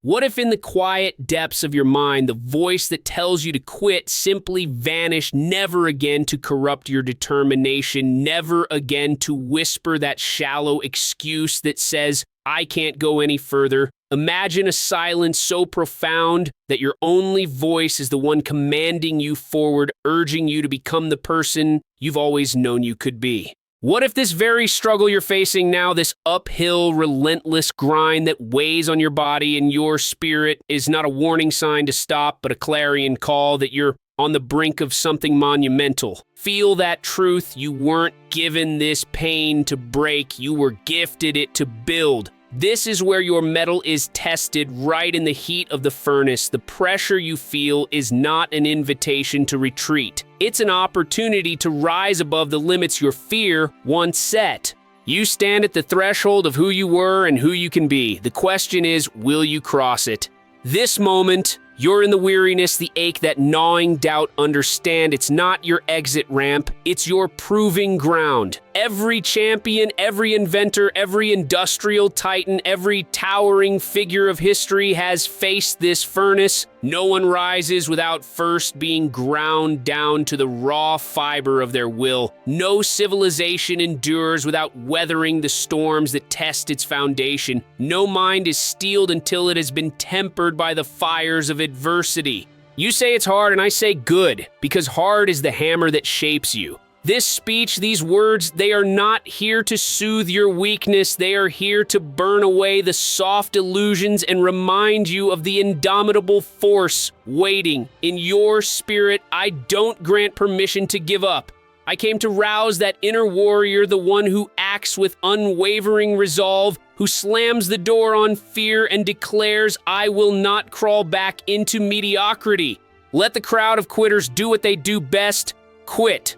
What if in the quiet depths of your mind, the voice that tells you to quit simply vanished, never again to corrupt your determination, never again to whisper that shallow excuse that says, I can't go any further? Imagine a silence so profound that your only voice is the one commanding you forward, urging you to become the person you've always known you could be. What if this very struggle you're facing now, this uphill, relentless grind that weighs on your body and your spirit, is not a warning sign to stop, but a clarion call that you're on the brink of something monumental? Feel that truth. You weren't given this pain to break. You were gifted it to build. This is where your mettle is tested, right in the heat of the furnace. The pressure you feel is not an invitation to retreat. It's an opportunity to rise above the limits your fear once set. You stand at the threshold of who you were and who you can be. The question is, will you cross it? This moment, you're in the weariness, the ache, that gnawing doubt. Understand, it's not your exit ramp, it's your proving ground. Every champion, every inventor, every industrial titan, every towering figure of history has faced this furnace. No one rises without first being ground down to the raw fiber of their will. No civilization endures without weathering the storms that test its foundation. No mind is steeled until it has been tempered by the fires of adversity. You say it's hard, and I say good, because hard is the hammer that shapes you. This speech, these words, they are not here to soothe your weakness. They are here to burn away the soft illusions and remind you of the indomitable force waiting in your spirit. I don't grant permission to give up. I came to rouse that inner warrior, the one who acts with unwavering resolve, who slams the door on fear and declares, I will not crawl back into mediocrity. Let the crowd of quitters do what they do best: quit.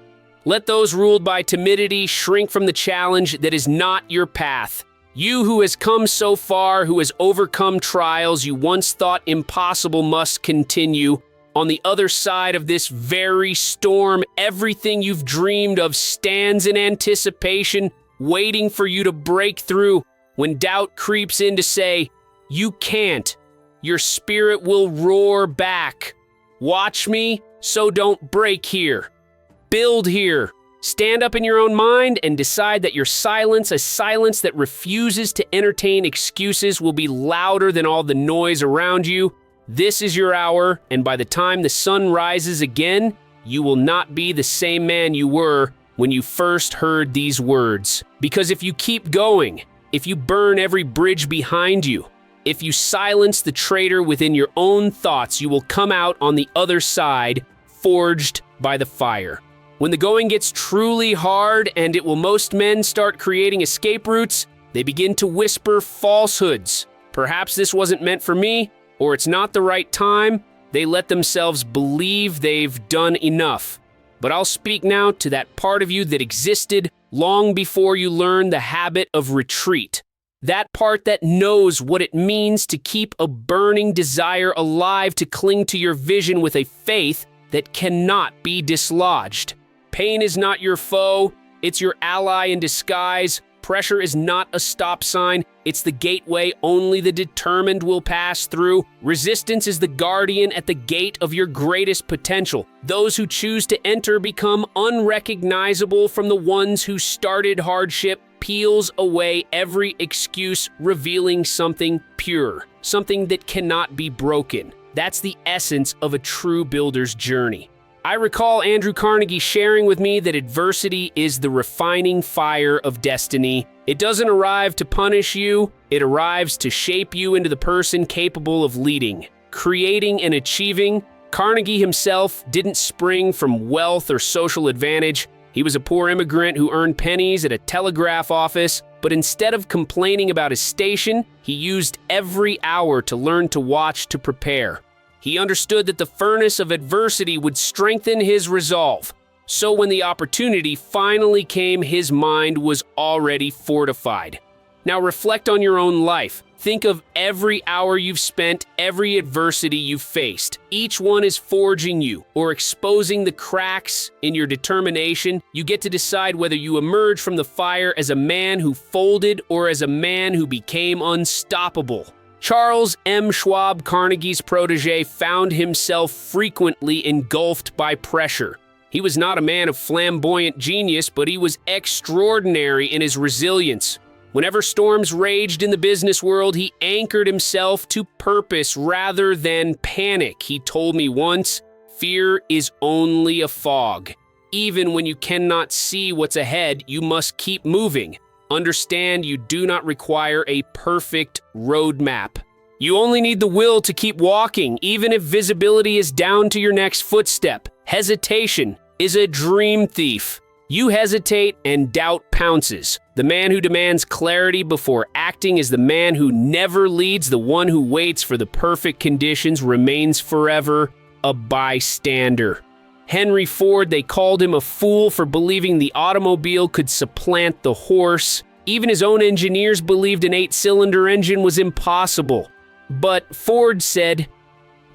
Let those ruled by timidity shrink from the challenge that is not your path. You who has come so far, who has overcome trials you once thought impossible, must continue. On the other side of this very storm, everything you've dreamed of stands in anticipation, waiting for you to break through. When doubt creeps in to say, you can't, your spirit will roar back. Watch me, so don't break here. Build here. Stand up in your own mind and decide that your silence, a silence that refuses to entertain excuses, will be louder than all the noise around you. This is your hour, and by the time the sun rises again, you will not be the same man you were when you first heard these words. Because if you keep going, if you burn every bridge behind you, if you silence the traitor within your own thoughts, you will come out on the other side, forged by the fire. When the going gets truly hard, and it will, most men start creating escape routes, they begin to whisper falsehoods. Perhaps this wasn't meant for me, or it's not the right time. They let themselves believe they've done enough. But I'll speak now to that part of you that existed long before you learned the habit of retreat. That part that knows what it means to keep a burning desire alive, to cling to your vision with a faith that cannot be dislodged. Pain is not your foe, it's your ally in disguise. Pressure is not a stop sign, it's the gateway only the determined will pass through. Resistance is the guardian at the gate of your greatest potential. Those who choose to enter become unrecognizable from the ones who started. Hardship peels away every excuse, revealing something pure, something that cannot be broken. That's the essence of a true builder's journey. I recall Andrew Carnegie sharing with me that adversity is the refining fire of destiny. It doesn't arrive to punish you, it arrives to shape you into the person capable of leading, creating, and achieving. Carnegie himself didn't spring from wealth or social advantage. He was a poor immigrant who earned pennies at a telegraph office, but instead of complaining about his station, he used every hour to learn to watch, to prepare. He understood that the furnace of adversity would strengthen his resolve. So when the opportunity finally came, his mind was already fortified. Now reflect on your own life. Think of every hour you've spent, every adversity you've faced. Each one is forging you or exposing the cracks in your determination. You get to decide whether you emerge from the fire as a man who folded or as a man who became unstoppable. Charles M. Schwab, Carnegie's protege, found himself frequently engulfed by pressure. He was not a man of flamboyant genius, but he was extraordinary in his resilience. Whenever storms raged in the business world, he anchored himself to purpose rather than panic. He told me once, "Fear is only a fog. Even when you cannot see what's ahead, you must keep moving. Understand you do not require a perfect roadmap. You only need the will to keep walking, even if visibility is down to your next footstep. Hesitation is a dream thief. You hesitate and doubt pounces. The man who demands clarity before acting is the man who never leads. The one who waits for the perfect conditions remains forever a bystander." Henry Ford, they called him a fool for believing the automobile could supplant the horse. Even his own engineers believed an 8-cylinder engine was impossible. But Ford said,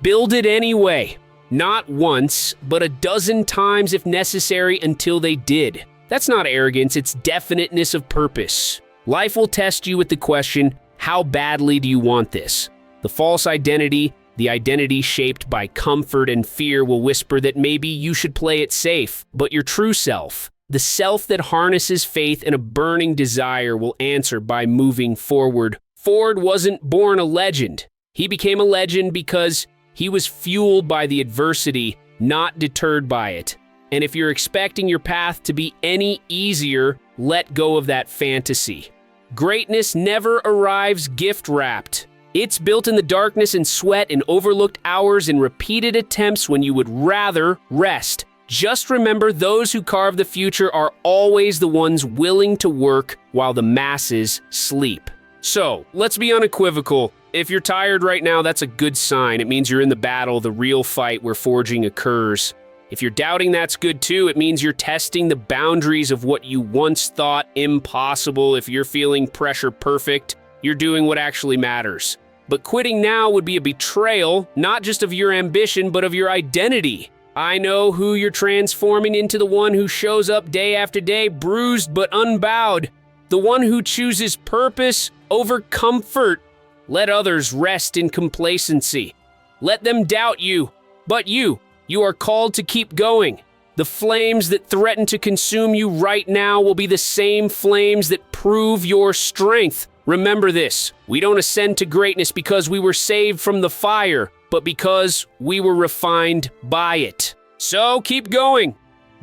"Build it anyway." Not once, but a dozen times if necessary until they did. That's not arrogance, it's definiteness of purpose. Life will test you with the question, how badly do you want this? The false identity, the identity shaped by comfort and fear, will whisper that maybe you should play it safe, but your true self, the self that harnesses faith and a burning desire, will answer by moving forward. Ford wasn't born a legend. He became a legend because he was fueled by the adversity, not deterred by it. And if you're expecting your path to be any easier, let go of that fantasy. Greatness never arrives gift-wrapped. It's built in the darkness and sweat and overlooked hours and repeated attempts when you would rather rest. Just remember, those who carve the future are always the ones willing to work while the masses sleep. So, let's be unequivocal. If you're tired right now, that's a good sign. It means you're in the battle, the real fight where forging occurs. If you're doubting, that's good too. It means you're testing the boundaries of what you once thought impossible. If you're feeling pressure perfect, you're doing what actually matters. But quitting now would be a betrayal, not just of your ambition, but of your identity. I know who you're transforming into: the one who shows up day after day, bruised but unbowed. The one who chooses purpose over comfort. Let others rest in complacency. Let them doubt you. But you are called to keep going. The flames that threaten to consume you right now will be the same flames that prove your strength. Remember this: we don't ascend to greatness because we were saved from the fire, but because we were refined by it. So keep going.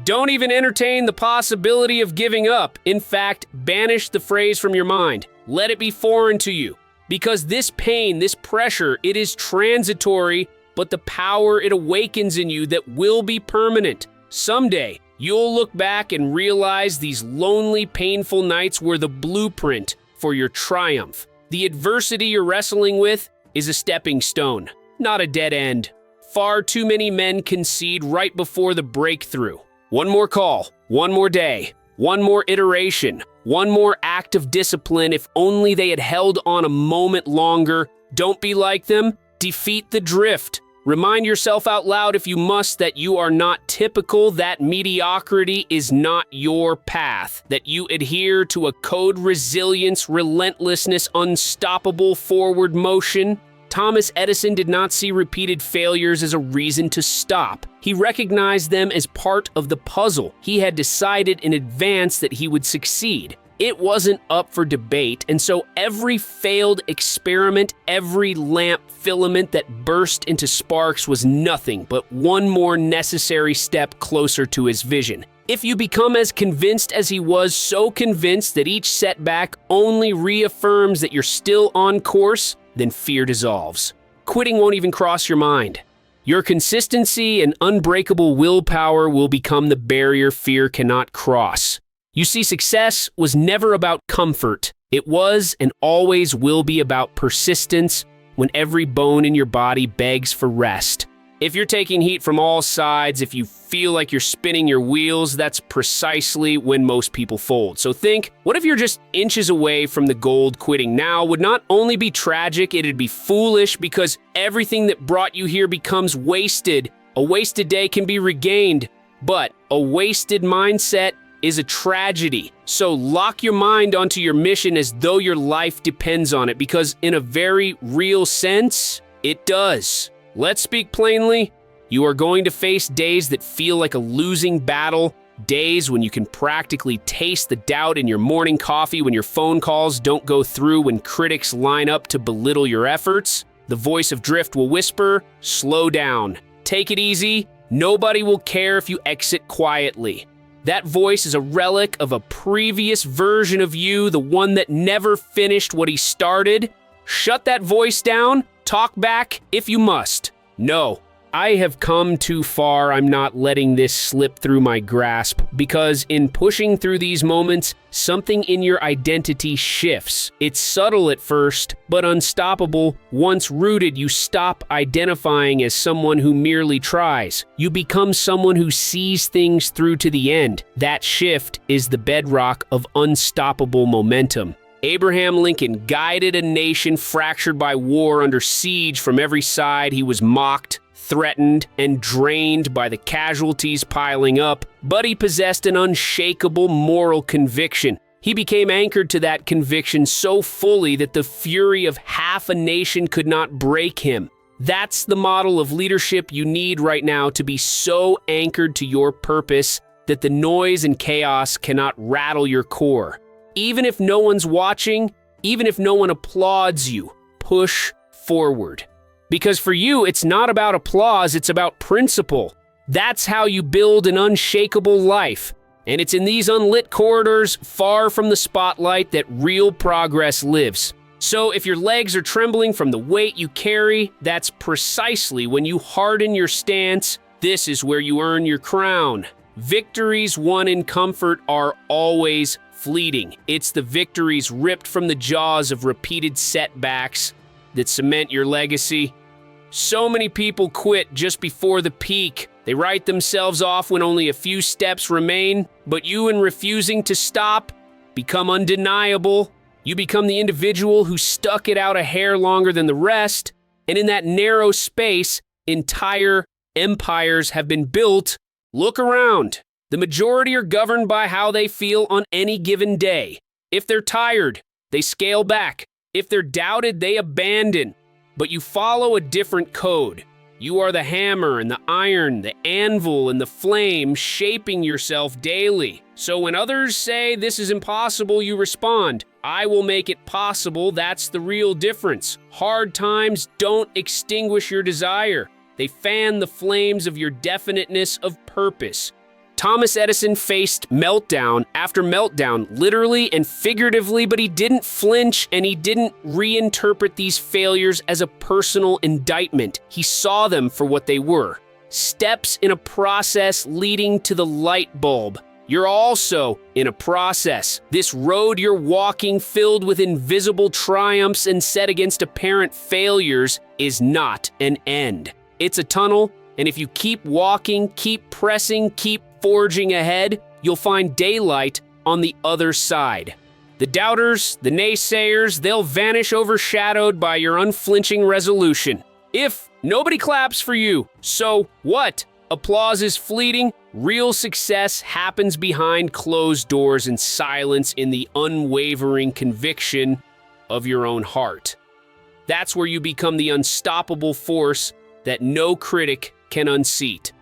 Don't even entertain the possibility of giving up. In fact, banish the phrase from your mind. Let it be foreign to you. Because this pain, this pressure, it is transitory, but the power it awakens in you that will be permanent. Someday, you'll look back and realize these lonely, painful nights were the blueprint for your triumph. The adversity you're wrestling with is a stepping stone, not a dead end. Far too many men concede right before the breakthrough. One more call, one more day, one more iteration, one more act of discipline. If only they had held on a moment longer. Don't be like them. Defeat the drift. Remind yourself out loud, if you must, that you are not typical, that mediocrity is not your path, that you adhere to a code: resilience, relentlessness, unstoppable forward motion. Thomas Edison did not see repeated failures as a reason to stop. He recognized them as part of the puzzle. He had decided in advance that he would succeed. It wasn't up for debate, and so every failed experiment, every lamp filament that burst into sparks was nothing but one more necessary step closer to his vision. If you become as convinced as he was, so convinced that each setback only reaffirms that you're still on course, then fear dissolves. Quitting won't even cross your mind. Your consistency and unbreakable willpower will become the barrier fear cannot cross. You see, success was never about comfort. It was and always will be about persistence when every bone in your body begs for rest. If you're taking heat from all sides, if you feel like you're spinning your wheels, that's precisely when most people fold. So think, what if you're just inches away from the gold? Quitting now would not only be tragic, it'd be foolish, because everything that brought you here becomes wasted. A wasted day can be regained, but a wasted mindset is a tragedy. So lock your mind onto your mission as though your life depends on it, because in a very real sense, it does. Let's speak plainly. You are going to face days that feel like a losing battle, days when you can practically taste the doubt in your morning coffee, when your phone calls don't go through, when critics line up to belittle your efforts. The voice of drift will whisper, slow down, take it easy, nobody will care if you exit quietly. That voice is a relic of a previous version of you, the one that never finished what he started. Shut that voice down, talk back if you must. No, I have come too far. I'm not letting this slip through my grasp, because in pushing through these moments, something in your identity shifts. It's subtle at first, but unstoppable. Once rooted, you stop identifying as someone who merely tries. You become someone who sees things through to the end. That shift is the bedrock of unstoppable momentum. Abraham Lincoln guided a nation fractured by war, under siege from every side. He was mocked, threatened, and drained by the casualties piling up, but he possessed an unshakable moral conviction. He became anchored to that conviction so fully that the fury of half a nation could not break him. That's the model of leadership you need right now, to be so anchored to your purpose that the noise and chaos cannot rattle your core. Even if no one's watching, even if no one applauds you, push forward. Because for you, it's not about applause, it's about principle. That's how you build an unshakable life. And it's in these unlit corridors, far from the spotlight, that real progress lives. So if your legs are trembling from the weight you carry, that's precisely when you harden your stance. This is where you earn your crown. Victories won in comfort are always fleeting. It's the victories ripped from the jaws of repeated setbacks that cement your legacy. So many people quit just before the peak. They write themselves off when only a few steps remain, but you, in refusing to stop, become undeniable. You become the individual who stuck it out a hair longer than the rest, and in that narrow space, entire empires have been built. Look around. The majority are governed by how they feel on any given day. If they're tired, they scale back. If they're doubted, they abandon. But you follow a different code. You are the hammer and the iron, the anvil and the flame, shaping yourself daily. So when others say this is impossible, you respond, I will make it possible. That's the real difference. Hard times don't extinguish your desire. They fan the flames of your definiteness of purpose. Thomas Edison faced meltdown after meltdown, literally and figuratively, but he didn't flinch and he didn't reinterpret these failures as a personal indictment. He saw them for what they were: steps in a process leading to the light bulb. You're also in a process. This road you're walking, filled with invisible triumphs and set against apparent failures, is not an end. It's a tunnel, and if you keep walking, keep pressing, keep forging ahead, you'll find daylight on the other side. The doubters, the naysayers, they'll vanish overshadowed by your unflinching resolution. If nobody claps for you, so what? Applause is fleeting. Real success happens behind closed doors in silence, in the unwavering conviction of your own heart. That's where you become the unstoppable force that no critic can unseat.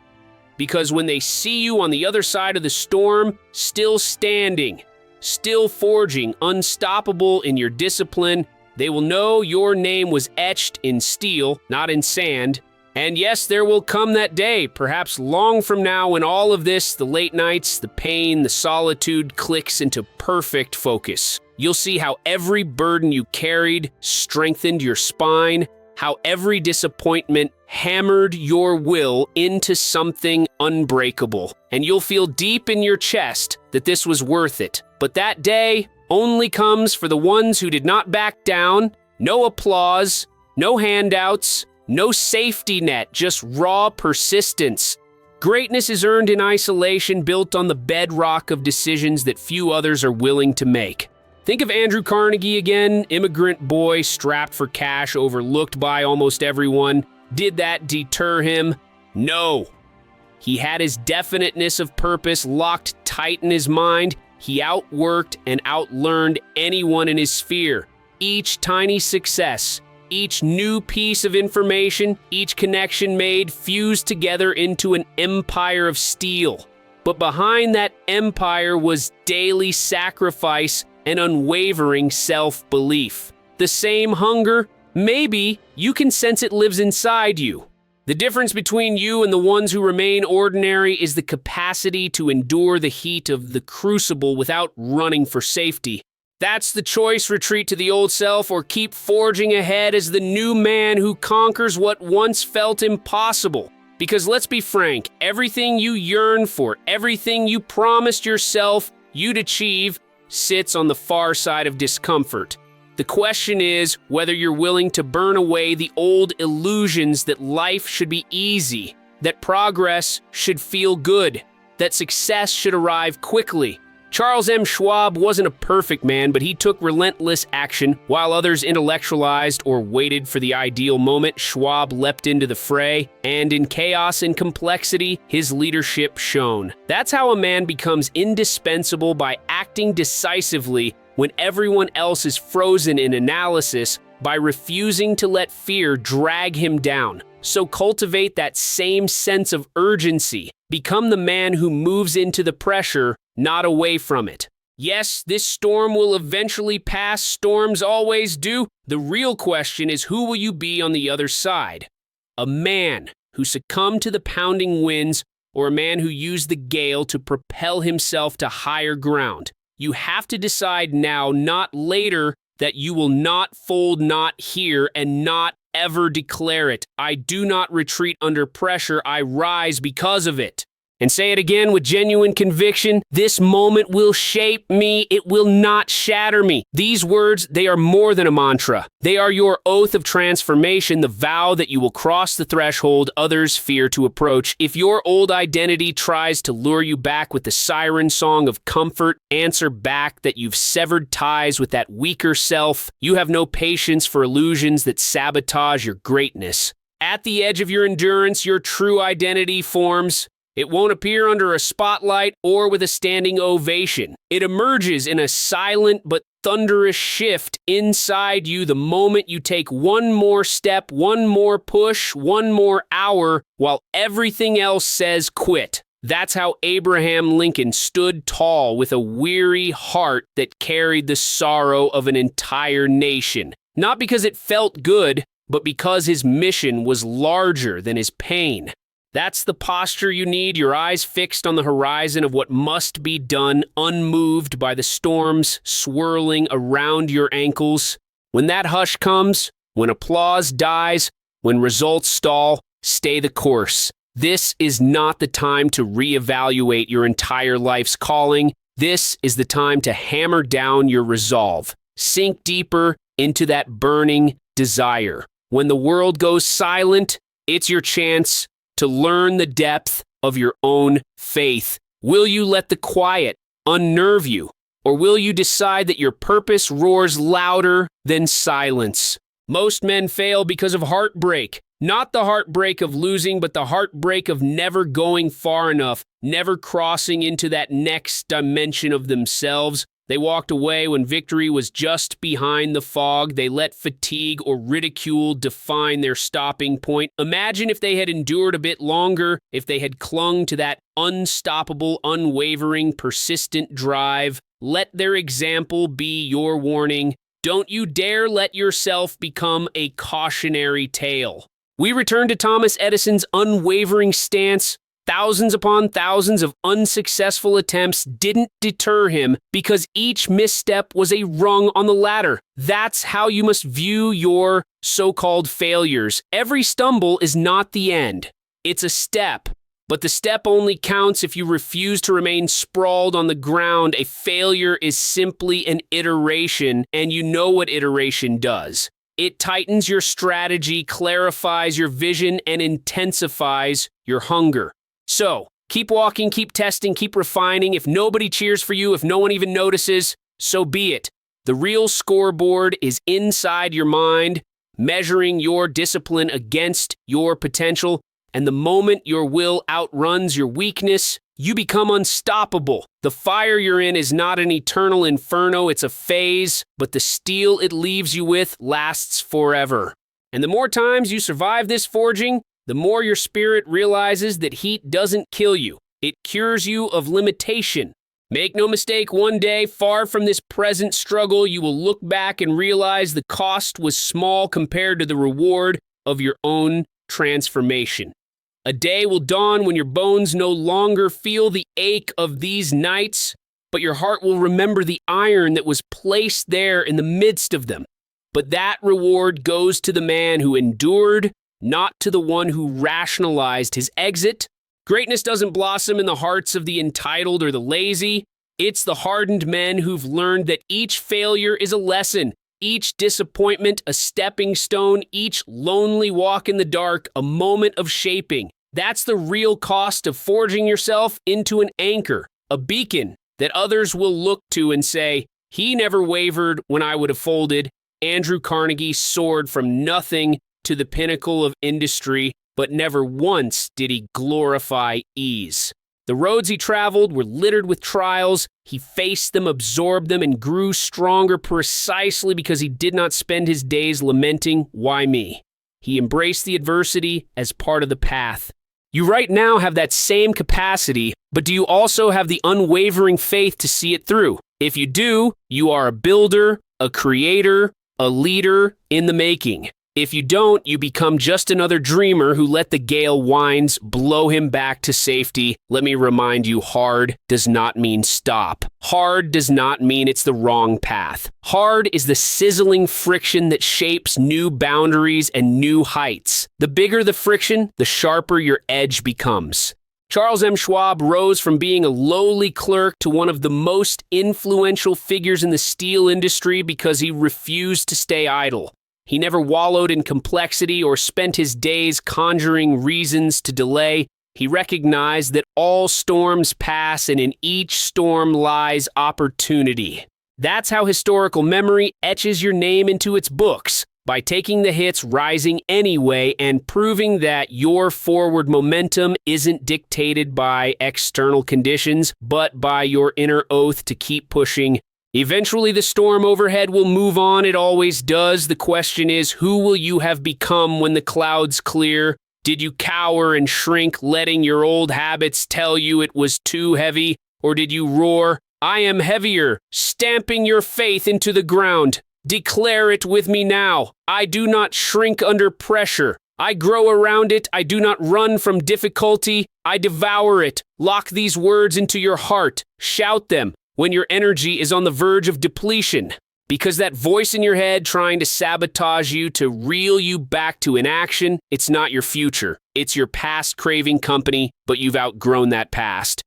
Because when they see you on the other side of the storm, still standing, still forging, unstoppable in your discipline, they will know your name was etched in steel, not in sand. And yes, there will come that day, perhaps long from now, when all of this, the late nights, the pain, the solitude, clicks into perfect focus. You'll see how every burden you carried strengthened your spine, how every disappointment hammered your will into something unbreakable. And you'll feel deep in your chest that this was worth it. But that day only comes for the ones who did not back down. No applause, no handouts, no safety net, just raw persistence. Greatness is earned in isolation, built on the bedrock of decisions that few others are willing to make. Think of Andrew Carnegie again, immigrant boy, strapped for cash, overlooked by almost everyone. Did that deter him? No. He had his definiteness of purpose locked tighten his mind, he outworked and outlearned anyone in his sphere. Each tiny success, each new piece of information, each connection made fused together into an empire of steel. But behind that empire was daily sacrifice and unwavering self-belief. The same hunger, maybe you can sense it lives inside you. The difference between you and the ones who remain ordinary is the capacity to endure the heat of the crucible without running for safety. That's the choice: retreat to the old self or keep forging ahead as the new man who conquers what once felt impossible. Because let's be frank, everything you yearn for, everything you promised yourself you'd achieve, sits on the far side of discomfort. The question is whether you're willing to burn away the old illusions that life should be easy, that progress should feel good, that success should arrive quickly. Charles M. Schwab wasn't a perfect man, but he took relentless action. While others intellectualized or waited for the ideal moment, Schwab leapt into the fray, and in chaos and complexity, his leadership shone. That's how a man becomes indispensable, by acting decisively when everyone else is frozen in analysis, by refusing to let fear drag him down. So cultivate that same sense of urgency. Become the man who moves into the pressure, not away from it. Yes, this storm will eventually pass. Storms always do. The real question is, who will you be on the other side? A man who succumbed to the pounding winds, or a man who used the gale to propel himself to higher ground? You have to decide now, not later, that you will not fold, not here, and not ever declare it. I do not retreat under pressure. I rise because of it. And say it again with genuine conviction: this moment will shape me, it will not shatter me. These words, they are more than a mantra. They are your oath of transformation, the vow that you will cross the threshold others fear to approach. If your old identity tries to lure you back with the siren song of comfort, answer back that you've severed ties with that weaker self. You have no patience for illusions that sabotage your greatness. At the edge of your endurance, your true identity forms. It won't appear under a spotlight or with a standing ovation. It emerges in a silent but thunderous shift inside you the moment you take one more step, one more push, one more hour, while everything else says quit. That's how Abraham Lincoln stood tall with a weary heart that carried the sorrow of an entire nation. Not because it felt good, but because his mission was larger than his pain. That's the posture you need, your eyes fixed on the horizon of what must be done, unmoved by the storms swirling around your ankles. When that hush comes, when applause dies, when results stall, stay the course. This is not the time to reevaluate your entire life's calling. This is the time to hammer down your resolve. Sink deeper into that burning desire. When the world goes silent, it's your chance to learn the depth of your own faith. Will you let the quiet unnerve you, or will you decide that your purpose roars louder than silence? Most men fail because of heartbreak. Not the heartbreak of losing, but the heartbreak of never going far enough, never crossing into that next dimension of themselves. They walked away when victory was just behind the fog. They let fatigue or ridicule define their stopping point. Imagine if they had endured a bit longer, if they had clung to that unstoppable, unwavering, persistent drive. Let their example be your warning. Don't you dare let yourself become a cautionary tale. We return to Thomas Edison's unwavering stance. Thousands upon thousands of unsuccessful attempts didn't deter him because each misstep was a rung on the ladder. That's how you must view your so-called failures. Every stumble is not the end. It's a step. But the step only counts if you refuse to remain sprawled on the ground. A failure is simply an iteration, and you know what iteration does. It tightens your strategy, clarifies your vision, and intensifies your hunger. So, keep walking, keep testing, keep refining. If nobody cheers for you, if no one even notices, so be it. The real scoreboard is inside your mind, measuring your discipline against your potential. And the moment your will outruns your weakness, you become unstoppable. The fire you're in is not an eternal inferno, it's a phase, but the steel it leaves you with lasts forever. And the more times you survive this forging, the more your spirit realizes that heat doesn't kill you. It cures you of limitation. Make no mistake, one day, far from this present struggle, you will look back and realize the cost was small compared to the reward of your own transformation. A day will dawn when your bones no longer feel the ache of these nights, but your heart will remember the iron that was placed there in the midst of them. But that reward goes to the man who endured, not to the one who rationalized his exit. Greatness doesn't blossom in the hearts of the entitled or the lazy. It's the hardened men who've learned that each failure is a lesson, each disappointment a stepping stone, each lonely walk in the dark a moment of shaping. That's the real cost of forging yourself into an anchor, a beacon that others will look to and say, "He never wavered when I would have folded." Andrew Carnegie soared from nothing to the pinnacle of industry, but never once did he glorify ease. The roads he traveled were littered with trials. He faced them, absorbed them, and grew stronger precisely because he did not spend his days lamenting, "Why me?" He embraced the adversity as part of the path. You right now have that same capacity, but do you also have the unwavering faith to see it through? If you do, you are a builder, a creator, a leader in the making. If you don't, you become just another dreamer who let the gale winds blow him back to safety. Let me remind you, hard does not mean stop. Hard does not mean it's the wrong path. Hard is the sizzling friction that shapes new boundaries and new heights. The bigger the friction, the sharper your edge becomes. Charles M. Schwab rose from being a lowly clerk to one of the most influential figures in the steel industry because he refused to stay idle. He never wallowed in complexity or spent his days conjuring reasons to delay. He recognized that all storms pass and in each storm lies opportunity. That's how historical memory etches your name into its books, by taking the hits, rising anyway, and proving that your forward momentum isn't dictated by external conditions, but by your inner oath to keep pushing. Eventually, the storm overhead will move on. It always does. The question is, who will you have become when the clouds clear? Did you cower and shrink, letting your old habits tell you it was too heavy? Or did you roar, "I am heavier," stamping your faith into the ground? Declare it with me now. I do not shrink under pressure. I grow around it. I do not run from difficulty. I devour it. Lock these words into your heart. Shout them when your energy is on the verge of depletion. Because that voice in your head trying to sabotage you, to reel you back to inaction, it's not your future. It's your past craving company, but you've outgrown that past.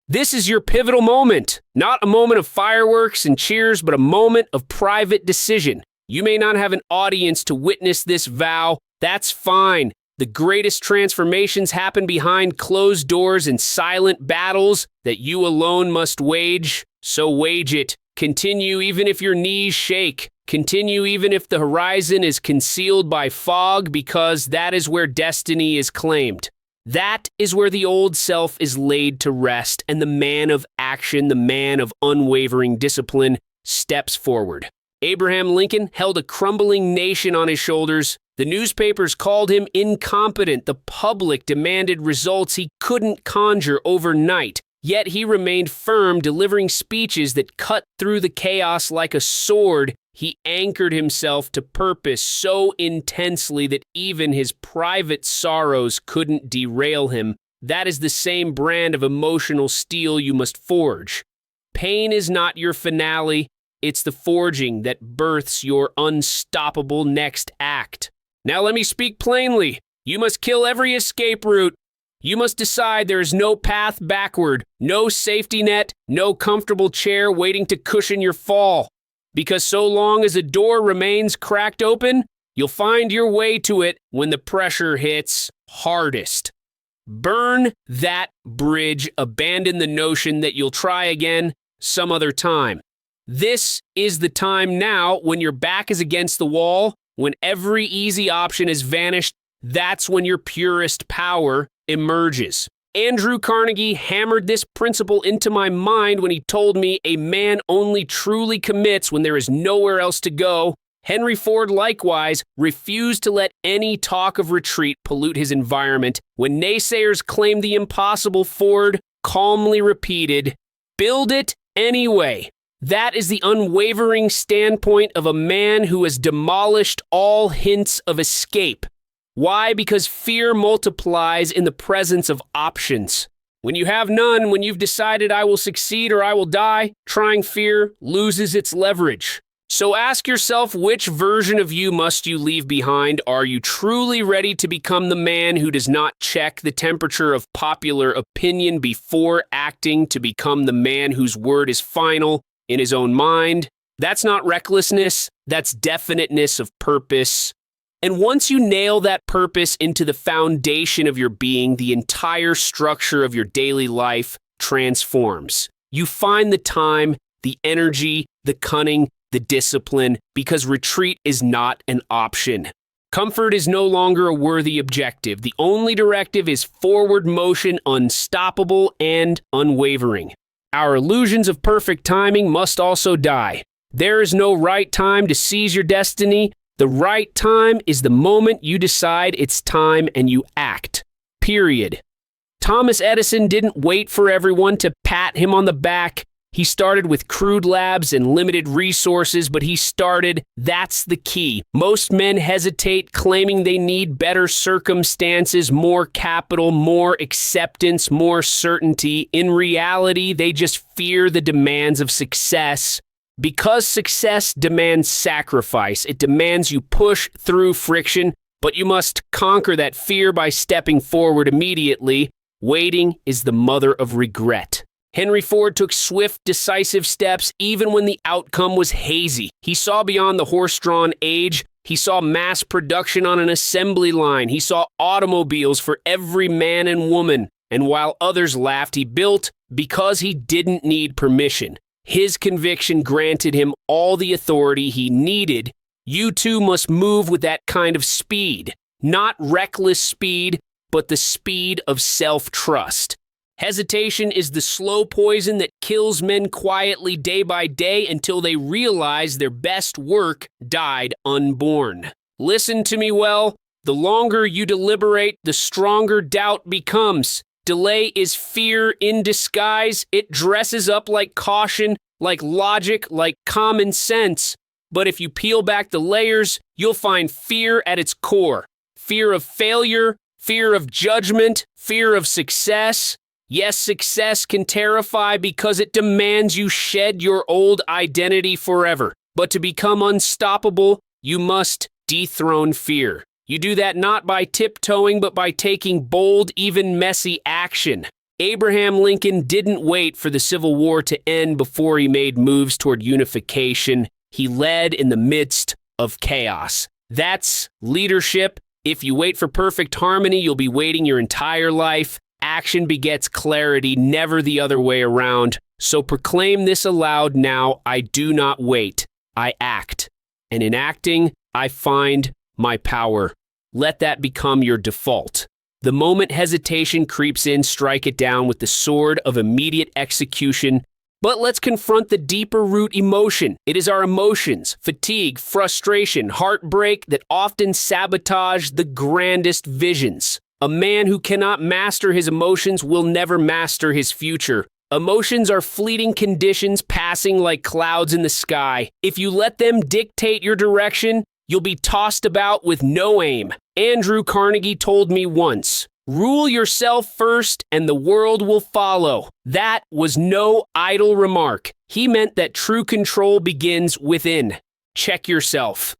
This is your pivotal moment, not a moment of fireworks and cheers, but a moment of private decision. You may not have an audience to witness this vow. That's fine. The greatest transformations happen behind closed doors in silent battles that you alone must wage. So wage it. Continue even if your knees shake. Continue even if the horizon is concealed by fog, because that is where destiny is claimed. That is where the old self is laid to rest, and the man of action, the man of unwavering discipline, steps forward. Abraham Lincoln held a crumbling nation on his shoulders. The newspapers called him incompetent. The public demanded results he couldn't conjure overnight. Yet he remained firm, delivering speeches that cut through the chaos like a sword. He anchored himself to purpose so intensely that even his private sorrows couldn't derail him. That is the same brand of emotional steel you must forge. Pain is not your finale. It's the forging that births your unstoppable next act. Now let me speak plainly. You must kill every escape route. You must decide there is no path backward, no safety net, no comfortable chair waiting to cushion your fall. Because so long as a door remains cracked open, you'll find your way to it when the pressure hits hardest. Burn that bridge. Abandon the notion that you'll try again some other time. This is the time now, when your back is against the wall, when every easy option has vanished. That's when your purest power emerges. Andrew Carnegie hammered this principle into my mind when he told me a man only truly commits when there is nowhere else to go. Henry Ford likewise refused to let any talk of retreat pollute his environment. When naysayers claimed the impossible, Ford calmly repeated, "Build it anyway." That is the unwavering standpoint of a man who has demolished all hints of escape. Why? Because fear multiplies in the presence of options. When you have none, when you've decided I will succeed or I will die, trying fear loses its leverage. So ask yourself, which version of you must you leave behind? Are you truly ready to become the man who does not check the temperature of popular opinion before acting, to become the man whose word is final in his own mind? That's not recklessness, that's definiteness of purpose. And once you nail that purpose into the foundation of your being, the entire structure of your daily life transforms. You find the time, the energy, the cunning, the discipline, because retreat is not an option. Comfort is no longer a worthy objective. The only directive is forward motion, unstoppable and unwavering. Our illusions of perfect timing must also die. There is no right time to seize your destiny. The right time is the moment you decide it's time and you act. Period. Thomas Edison didn't wait for everyone to pat him on the back. He started with crude labs and limited resources, but he started. That's the key. Most men hesitate, claiming they need better circumstances, more capital, more acceptance, more certainty. In reality, they just fear the demands of success. Because success demands sacrifice, it demands you push through friction, but you must conquer that fear by stepping forward immediately. Waiting is the mother of regret. Henry Ford took swift, decisive steps even when the outcome was hazy. He saw beyond the horse-drawn age. He saw mass production on an assembly line. He saw automobiles for every man and woman. And while others laughed, he built because he didn't need permission. His conviction granted him all the authority he needed. You too must move with that kind of speed. Not reckless speed, but the speed of self-trust. Hesitation is the slow poison that kills men quietly day by day until they realize their best work died unborn. Listen to me well. The longer you deliberate, the stronger doubt becomes. Delay is fear in disguise. It dresses up like caution, like logic, like common sense. But if you peel back the layers, you'll find fear at its core. Fear of failure, fear of judgment, fear of success. Yes, success can terrify because it demands you shed your old identity forever. But to become unstoppable, you must dethrone fear. You do that not by tiptoeing, but by taking bold, even messy action. Abraham Lincoln didn't wait for the Civil War to end before he made moves toward unification. He led in the midst of chaos. That's leadership. If you wait for perfect harmony, you'll be waiting your entire life. Action begets clarity, never the other way around. So proclaim this aloud now: I do not wait, I act. And in acting, I find my power. Let that become your default. The moment hesitation creeps in, strike it down with the sword of immediate execution. But let's confront the deeper root emotion. It is our emotions, fatigue, frustration, heartbreak that often sabotage the grandest visions. A man who cannot master his emotions will never master his future. Emotions are fleeting conditions passing like clouds in the sky. If you let them dictate your direction, you'll be tossed about with no aim. Andrew Carnegie told me once, "Rule yourself first and the world will follow." That was no idle remark. He meant that true control begins within. Check yourself.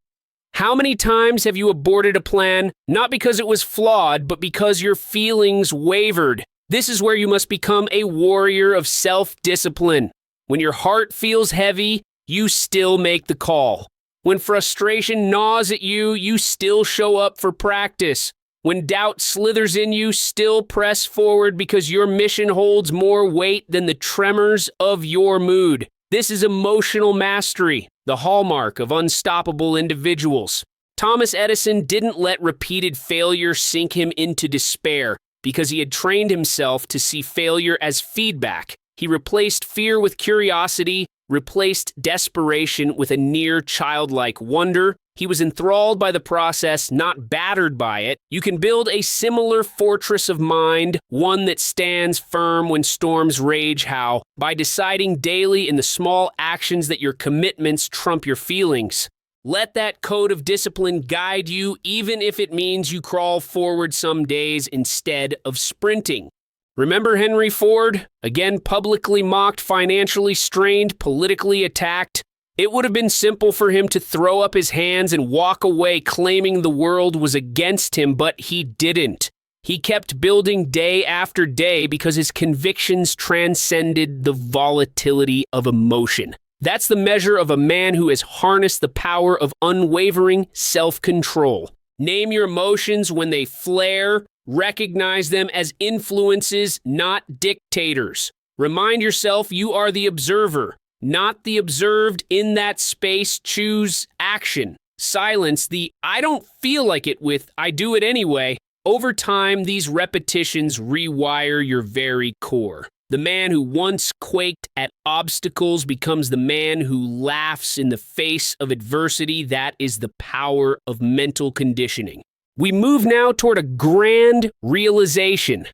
How many times have you aborted a plan, not because it was flawed, but because your feelings wavered? This is where you must become a warrior of self-discipline. When your heart feels heavy, you still make the call. When frustration gnaws at you, you still show up for practice. When doubt slithers in you, still press forward because your mission holds more weight than the tremors of your mood. This is emotional mastery, the hallmark of unstoppable individuals. Thomas Edison didn't let repeated failure sink him into despair. because he had trained himself to see failure as feedback. He replaced fear with curiosity, replaced desperation with a near childlike wonder. He was enthralled by the process, not battered by it. You can build a similar fortress of mind, one that stands firm when storms rage. How? By deciding daily in the small actions that your commitments trump your feelings. Let that code of discipline guide you, even if it means you crawl forward some days instead of sprinting. Remember Henry Ford? Again, publicly mocked, financially strained, politically attacked. It would have been simple for him to throw up his hands and walk away claiming the world was against him, but he didn't. He kept building day after day because his convictions transcended the volatility of emotion. That's the measure of a man who has harnessed the power of unwavering self-control. Name your emotions when they flare. Recognize them as influences, not dictators. Remind yourself you are the observer, not the observed in that space. Choose action. Silence the "I don't feel like it" with "I do it anyway." Over time, these repetitions rewire your very core. The man who once quaked at obstacles becomes the man who laughs in the face of adversity. That is the power of mental conditioning. We move now toward a grand realization.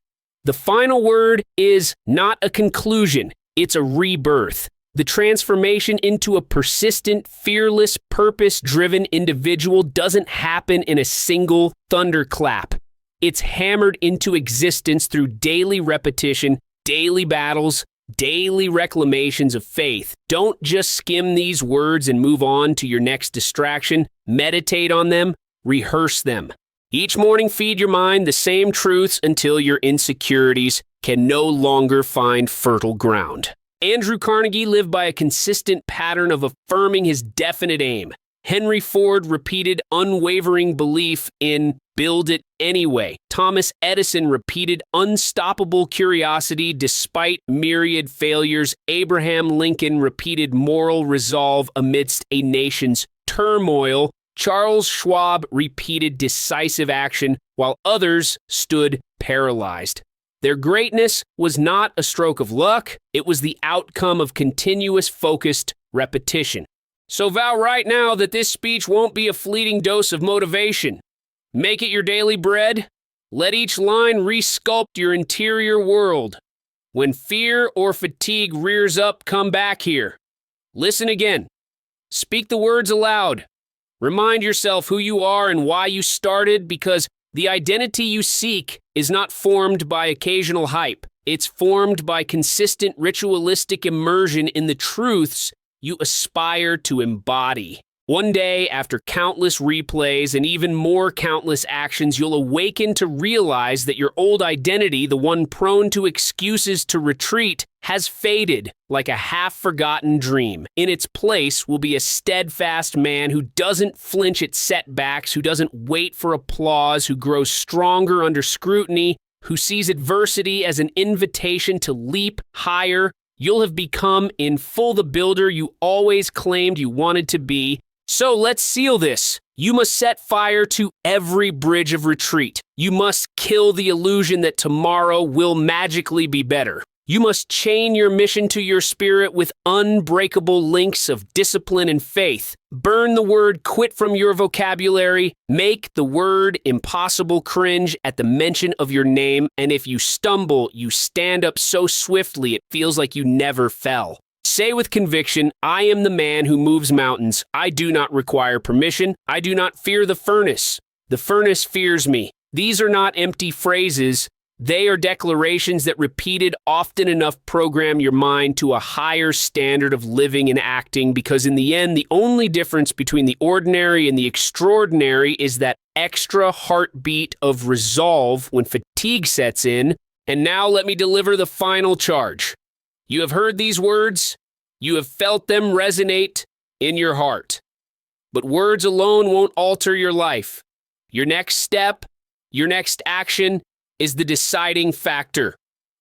The final word is not a conclusion, it's a rebirth. The transformation into a persistent, fearless, purpose-driven individual doesn't happen in a single thunderclap. It's hammered into existence through daily repetition, daily battles, daily reclamations of faith. Don't just skim these words and move on to your next distraction. Meditate on them, rehearse them. Each morning, feed your mind the same truths until your insecurities can no longer find fertile ground. Andrew Carnegie lived by a consistent pattern of affirming his definite aim. Henry Ford repeated unwavering belief in "build it anyway." Thomas Edison repeated unstoppable curiosity despite myriad failures. Abraham Lincoln repeated moral resolve amidst a nation's turmoil. Charles Schwab repeated decisive action while others stood paralyzed. Their greatness was not a stroke of luck, it was the outcome of continuous focused repetition. So vow right now that this speech won't be a fleeting dose of motivation. Make it your daily bread. Let each line resculpt your interior world. When fear or fatigue rears up, come back here. Listen again. Speak the words aloud. Remind yourself who you are and why you started, because the identity you seek is not formed by occasional hype. It's formed by consistent ritualistic immersion in the truths you aspire to embody. One day, after countless replays and even more countless actions, you'll awaken to realize that your old identity, the one prone to excuses to retreat, has faded like a half-forgotten dream. In its place will be a steadfast man who doesn't flinch at setbacks, who doesn't wait for applause, who grows stronger under scrutiny, who sees adversity as an invitation to leap higher. You'll have become in full the builder you always claimed you wanted to be. So let's seal this. You must set fire to every bridge of retreat. You must kill the illusion that tomorrow will magically be better. You must chain your mission to your spirit with unbreakable links of discipline and faith. Burn the word quit from your vocabulary. Make the word impossible cringe at the mention of your name. And if you stumble, you stand up so swiftly it feels like you never fell. Say with conviction, I am the man who moves mountains. I do not require permission. I do not fear the furnace. The furnace fears me. These are not empty phrases. They are declarations that repeated often enough program your mind to a higher standard of living and acting, because in the end, the only difference between the ordinary and the extraordinary is that extra heartbeat of resolve when fatigue sets in. And now let me deliver the final charge. You have heard these words. You have felt them resonate in your heart. But words alone won't alter your life. Your next step, your next action is the deciding factor.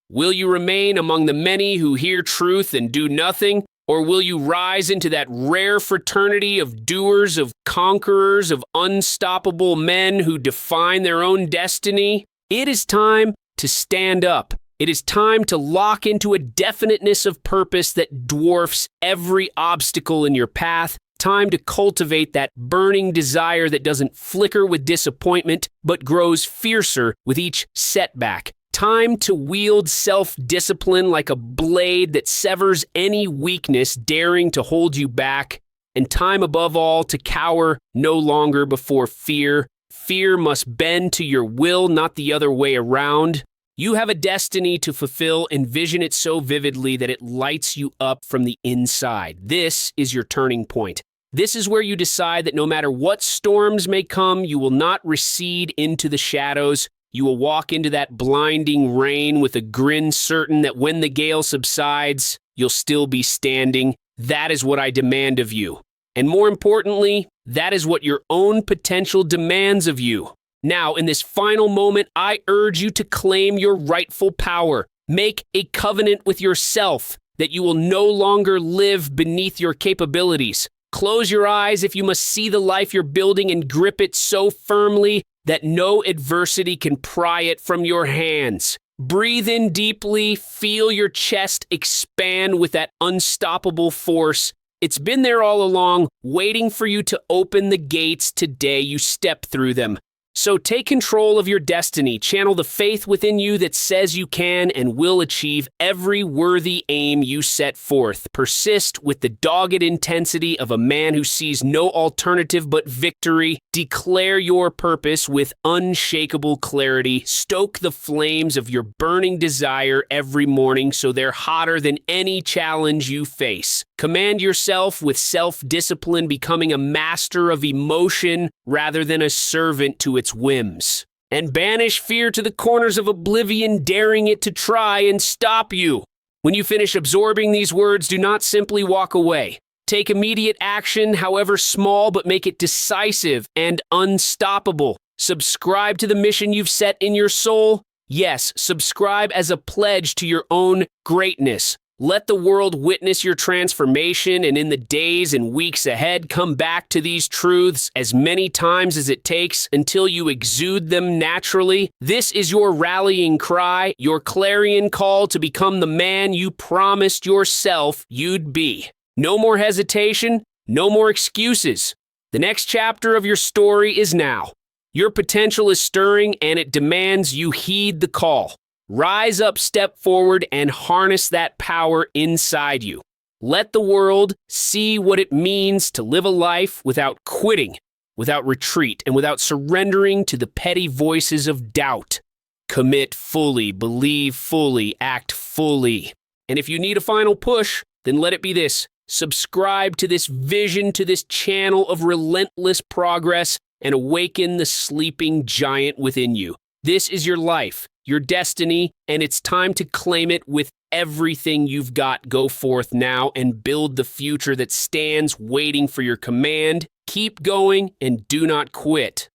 Will you remain among the many who hear truth and do nothing? Or will you rise into that rare fraternity of doers, of conquerors, of unstoppable men who define their own destiny? It is time to stand up. It is time to lock into a definiteness of purpose that dwarfs every obstacle in your path. Time to cultivate that burning desire that doesn't flicker with disappointment, but grows fiercer with each setback. Time to wield self-discipline like a blade that severs any weakness daring to hold you back. And time above all to cower no longer before fear. Fear must bend to your will, not the other way around. You have a destiny to fulfill. Envision it so vividly that it lights you up from the inside. This is your turning point. This is where you decide that no matter what storms may come, you will not recede into the shadows. You will walk into that blinding rain with a grin, certain that when the gale subsides, you'll still be standing. That is what I demand of you. And more importantly, that is what your own potential demands of you. Now, in this final moment, I urge you to claim your rightful power. Make a covenant with yourself that you will no longer live beneath your capabilities. Close your eyes if you must see the life you're building and grip it so firmly that no adversity can pry it from your hands. Breathe in deeply, feel your chest expand with that unstoppable force. It's been there all along, waiting for you to open the gates today you step through them. So take control of your destiny, channel the faith within you that says you can and will achieve every worthy aim you set forth. Persist with the dogged intensity of a man who sees no alternative but victory. Declare your purpose with unshakable clarity. Stoke the flames of your burning desire every morning so they're hotter than any challenge you face. Command yourself with self-discipline, becoming a master of emotion rather than a servant to its whims. And banish fear to the corners of oblivion, daring it to try and stop you. When you finish absorbing these words, do not simply walk away. Take immediate action, however small, but make it decisive and unstoppable. Subscribe to the mission you've set in your soul. Yes, subscribe as a pledge to your own greatness. Let the world witness your transformation, and in the days and weeks ahead, come back to these truths as many times as it takes until you exude them naturally. This is your rallying cry, your clarion call to become the man you promised yourself you'd be. No more hesitation, no more excuses. The next chapter of your story is now. Your potential is stirring, and it demands you heed the call. Rise up, step forward, and harness that power inside you. Let the world see what it means to live a life without quitting, without retreat, and without surrendering to the petty voices of doubt. Commit fully, believe fully, act fully. And if you need a final push, then let it be this. Subscribe to this vision, to this channel of relentless progress, and awaken the sleeping giant within you. This is your life, your destiny, and it's time to claim it with everything you've got. Go forth now and build the future that stands waiting for your command. Keep going and do not quit.